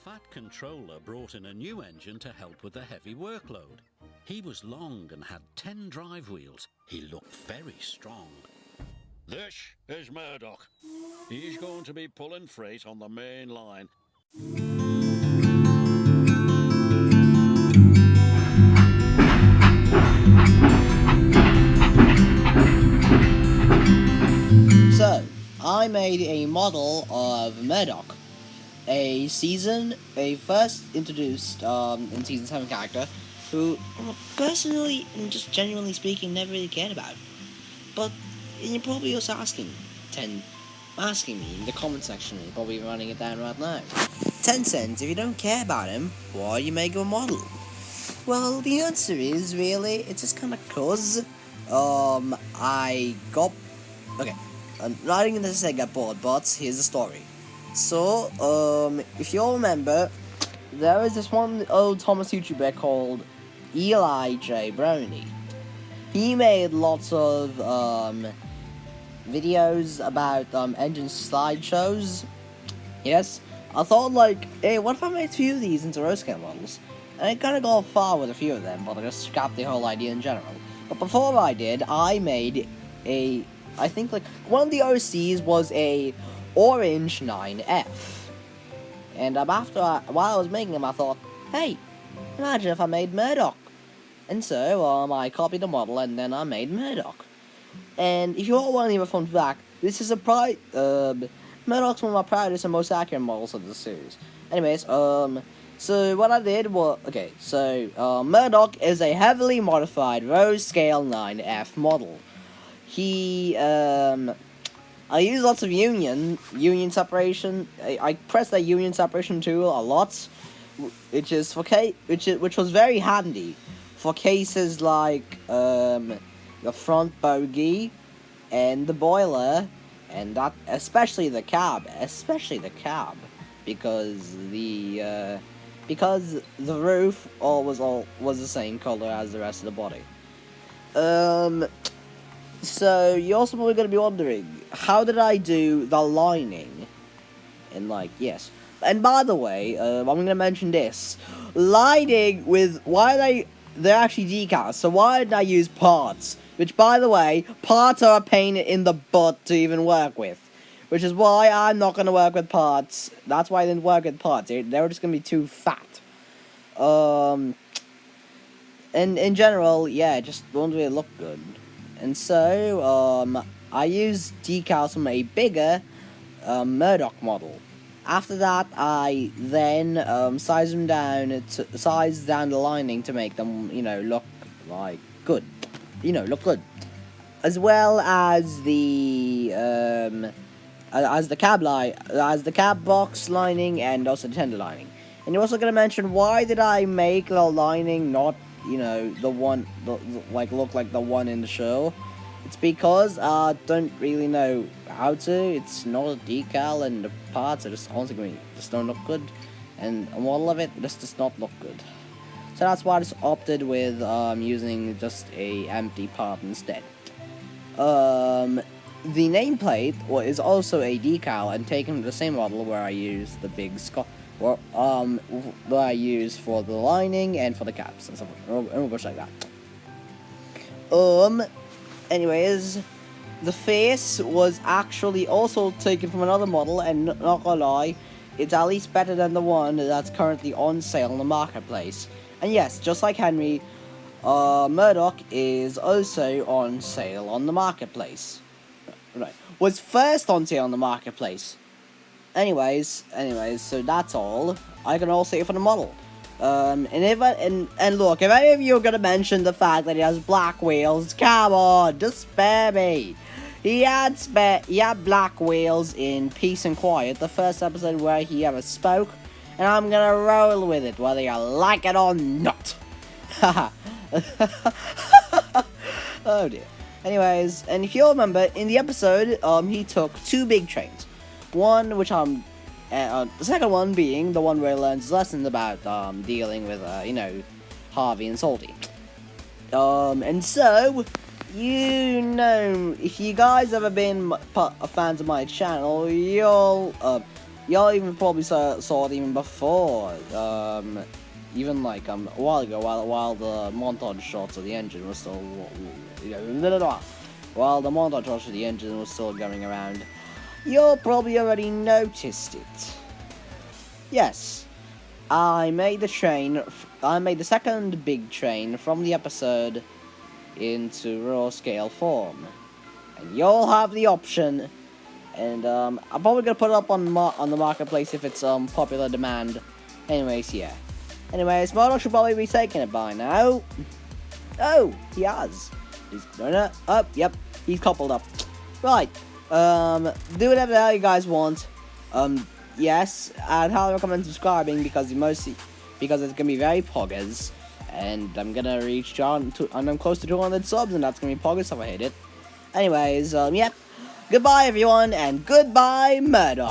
fat controller brought in a new engine to help with the heavy workload. He was long and had 10 drive wheels. He looked very strong. This is Murdoch. He's going to be pulling freight on the main line. So, I made a model of Murdoch, a first introduced in Season 7 character, who, personally and just genuinely speaking, never really cared about. But you're probably also asking me in the comment section, you're probably running it down right now. 10 cents, if you don't care about him, why you make a model? Well, the answer is, really, it's just kinda cause, I'm not even gonna say get bored, but here's the story. So, if you all remember, there was this one old Thomas YouTuber called Eli J. Brownie. He made lots of, videos about, engine slideshows. Yes, I thought, like, hey, what if I made a few of these into road scale models? And I kinda got far with a few of them, but I just scrapped the whole idea in general. But before I did, I made I think, like, one of the OCs was a orange 9F. And while I was making them, I thought, hey, imagine if I made Murdoch. And so, I copied the model and then I made Murdoch. And if you all want to hear a fun fact, this is Murdoch's one of my proudest and most accurate models of the series. Anyways, so what I did was, Murdoch is a heavily modified Rose Scale 9F model. I use lots of union separation. I press that union separation tool a lot, which was very handy for cases like the front bogie and the boiler, and that especially the cab, because the roof was the same color as the rest of the body. So, you're also probably going to be wondering, how did I do the lining? And, yes. And by the way, I'm going to mention this. Lining they're actually decals, so why did I use parts? Which, by the way, parts are a pain in the butt to even work with. Which is why I'm not going to work with parts. That's why I didn't work with parts. They were just going to be too fat. And in general, yeah, it just won't really look good. And so, I used decals from a bigger Murdoch model. After that, I then sized down the lining to make them, look like good. Look good. As well as the cab box lining and also the tender lining. And you're also gonna mention, why did I make the lining not look like the one in the show? It's because I don't really know how to. It's not a decal, and the parts are just honestly just don't look good, and a model of it just does not look good. So that's why I just opted with using just a empty part instead. The nameplate is also a decal and taken from the same model where I used the big that I use for the lining and for the caps and stuff, and much like that. Anyways, the face was actually also taken from another model, and not gonna lie, it's at least better than the one that's currently on sale in the marketplace. And yes, just like Henry, Murdoch is also on sale on the marketplace. Right, was first on sale on the marketplace. Anyways, so that's all. I can all say for the model. And look, if any of you are gonna mention the fact that he has black wheels, come on, just spare me. He had black wheels in Peace and Quiet, the first episode where he ever spoke, and I'm gonna roll with it, whether you like it or not. Haha. Oh dear. Anyways, and if you remember, in the episode, he took 2 big trains. One, which the second one being the one where he learns lessons about, dealing with, Harvey and Salty. And so, if you guys ever been fans of my channel, you'll Y'all even probably saw it even before, even like a while ago, while the montage shots of the engine was still, while the montage shots of the engine was still going around. You'll probably already noticed it. Yes, I made the second big train from the episode into raw scale form, and you'll have the option. And I'm probably gonna put it up on the marketplace if it's popular demand. Anyways, yeah. Anyways, Murdoch should probably be taking it by now. Oh, he has. He's no. Oh, yep. He's coupled up. Right. Do whatever the hell you guys want. Yes, I'd highly recommend subscribing because it's gonna be very poggers, and I'm gonna reach and I'm close to 200 subs, and that's gonna be poggers if I hit it. Anyways, yep. Goodbye, everyone, and goodbye, Murdoch.